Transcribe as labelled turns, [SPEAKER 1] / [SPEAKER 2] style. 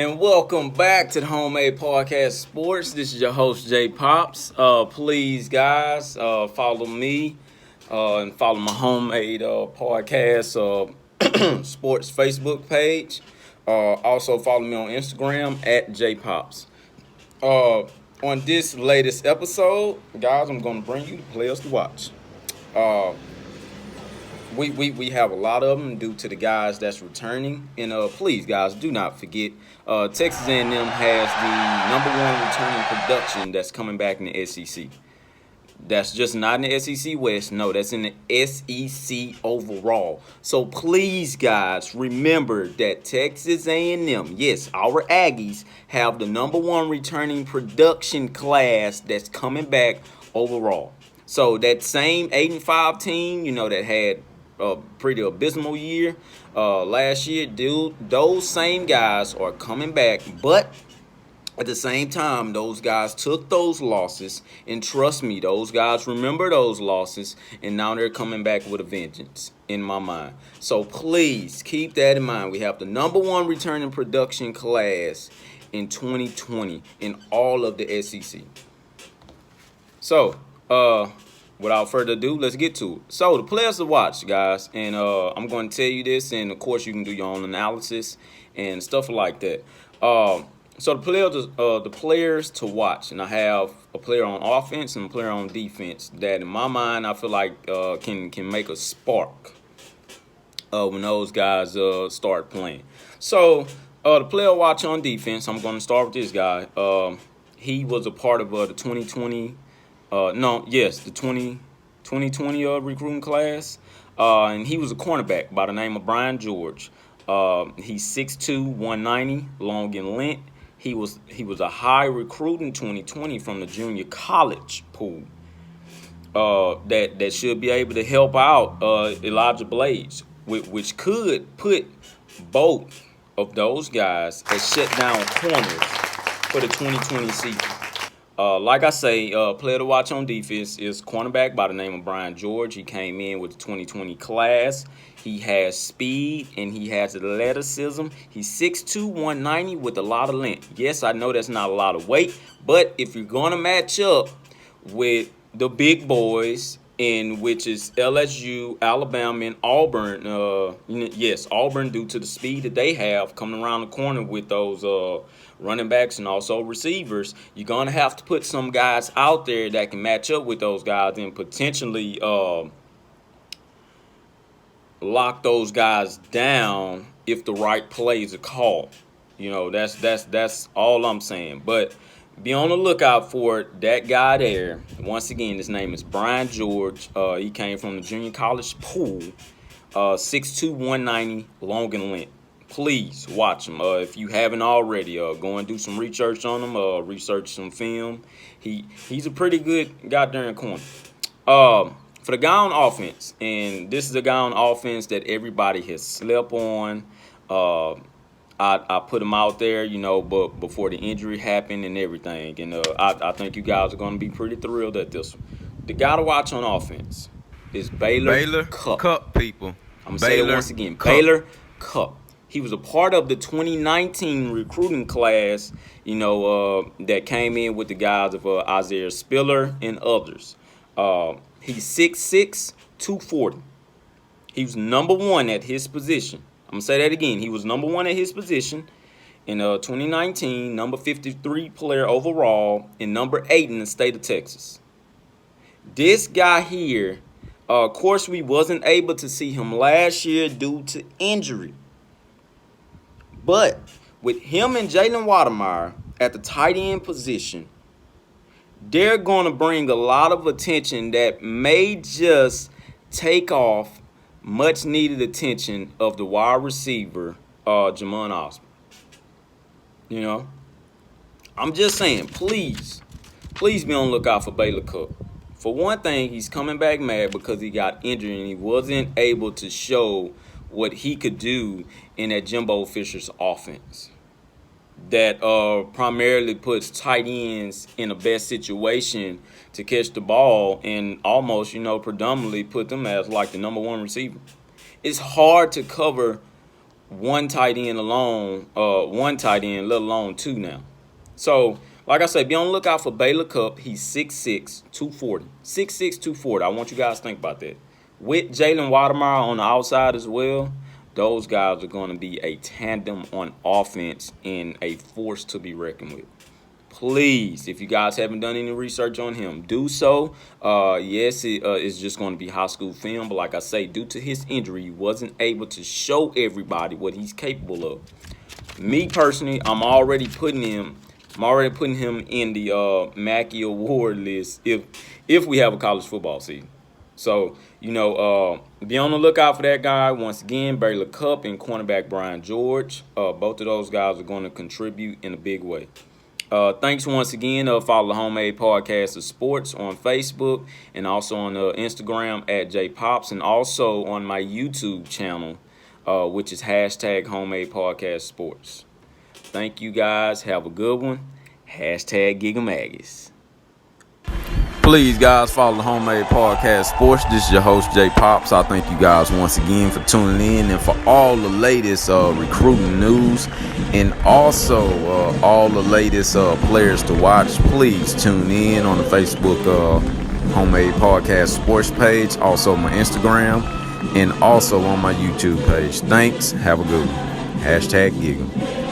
[SPEAKER 1] And welcome back to the Homemade Podcast Sports. This is your host, Jay Pops. Please, guys, follow me and follow my Homemade Podcast Sports Facebook page. Also, follow me on Instagram at JPops. On this latest episode, guys, I'm going to bring you the players to watch. We have a lot of them due to the guys that's returning. And please, guys, do not forget, Texas A&M has the #1 returning production that's coming back in the SEC. That's just not in the SEC West. No, that's in the SEC overall. So please, guys, remember that Texas A&M, yes, our Aggies, have the #1 returning production class that's coming back overall. So that same 8-5 team, that had a pretty abysmal year last year, those same guys are coming back, but at the same time, those guys took those losses, and trust me, those guys remember those losses, and now they're coming back with a vengeance in my mind. So please keep that in mind. We have the #1 returning production class in 2020 in all of the SEC. So, without further ado, let's get to it. So, the players to watch, guys, and I'm going to tell you this, and of course, you can do your own analysis and stuff like that. So the players to watch, and I have a player on offense and a player on defense that, in my mind, I feel like can make a spark when those guys start playing. So the player to watch on defense, I'm going to start with this guy. He was a part of the 2020. The 2020 recruiting class, and he was a cornerback by the name of Bryan George. He's 6'2", 190, long in length. He was a high recruit in 2020 from the junior college pool. That should be able to help out Elijah Blades, which could put both of those as shutdown corners for the 2020 season. Like I say, player to watch on defense is cornerback by the name of Bryan George. He came in with the 2020 class. He has speed and he has athleticism. He's 6'2", 190 with a lot of length. Yes, I know that's not a lot of weight, but if you're going to match up with the big boys, in which is LSU, Alabama, and Auburn, Auburn, due to the speed that they have coming around the corner with those running backs and also receivers, you're going to have to put some guys out there that can match up with those guys and potentially lock those guys down if the right plays are called. That's all I'm saying. But be on the lookout for that guy there. Once again, his name is Bryan George. He came from the junior college pool. 6'2", 190, long in length. Please watch him. If you haven't already, go and do some research on him. Research some film. He's a pretty good goddamn corner. For the guy on offense, and this is a guy on offense that everybody has slept on. I put him out there, but before the injury happened and everything. And I think you guys are going to be pretty thrilled at this one. The guy to watch on offense is Baylor Cupp.
[SPEAKER 2] People.
[SPEAKER 1] I'm going to say it once again. Baylor Cupp. He was a part of the 2019 recruiting class, that came in with the guys of Isaiah Spiller and others. He's 6'6", 240. He was #1 at his position. I'm going to say that again. He was #1 at his position in 2019, number 53 player overall, and number 8 in the state of Texas. This guy here, of course, we wasn't able to see him last year due to injury. But with him and Jalen Watermeyer at the tight end position, they're going to bring a lot of attention that may just take off much needed attention of the wide receiver, Jamon Osborne. I'm just saying, please be on the lookout for Baylor Cupp. For one thing, he's coming back mad because he got injured and he wasn't able to show what he could do in that Jimbo Fisher's offense. That primarily puts tight ends in the best situation to catch the ball and almost, predominantly put them as like the #1 receiver. It's hard to cover one tight end alone, let alone two now. So, like I said, be on the lookout for Baylor Cupp. He's 6'6", 240. 6'6", 240. I want you guys to think about that. With Jalen Watermeyer on the outside as well, those guys are going to be a tandem on offense and a force to be reckoned with. Please, if you guys haven't done any research on him, do so. Yes, it's just going to be high school film, but like I say, due to his injury, he wasn't able to show everybody what he's capable of. Me personally, I'm already putting him in the Mackey Award list if we have a college football season. So, be on the lookout for that guy. Once again, Baylor Cupp and cornerback Bryan George. Both of those guys are going to contribute in a big way. Thanks once again. Follow the Homemade Podcast of Sports on Facebook and also on Instagram at JPops, and also on my YouTube channel, which is hashtag Homemade Podcast Sports. Thank you guys. Have a good one. Hashtag Gigamaggots. Please, guys, follow the Homemade Podcast Sports. This is your host, J Pops. I thank you guys once again for tuning in and for all the latest recruiting news and also all the latest players to watch. Please tune in on the Facebook Homemade Podcast Sports page, also my Instagram, and also on my YouTube page. Thanks. Have a good one. Hashtag Giggle.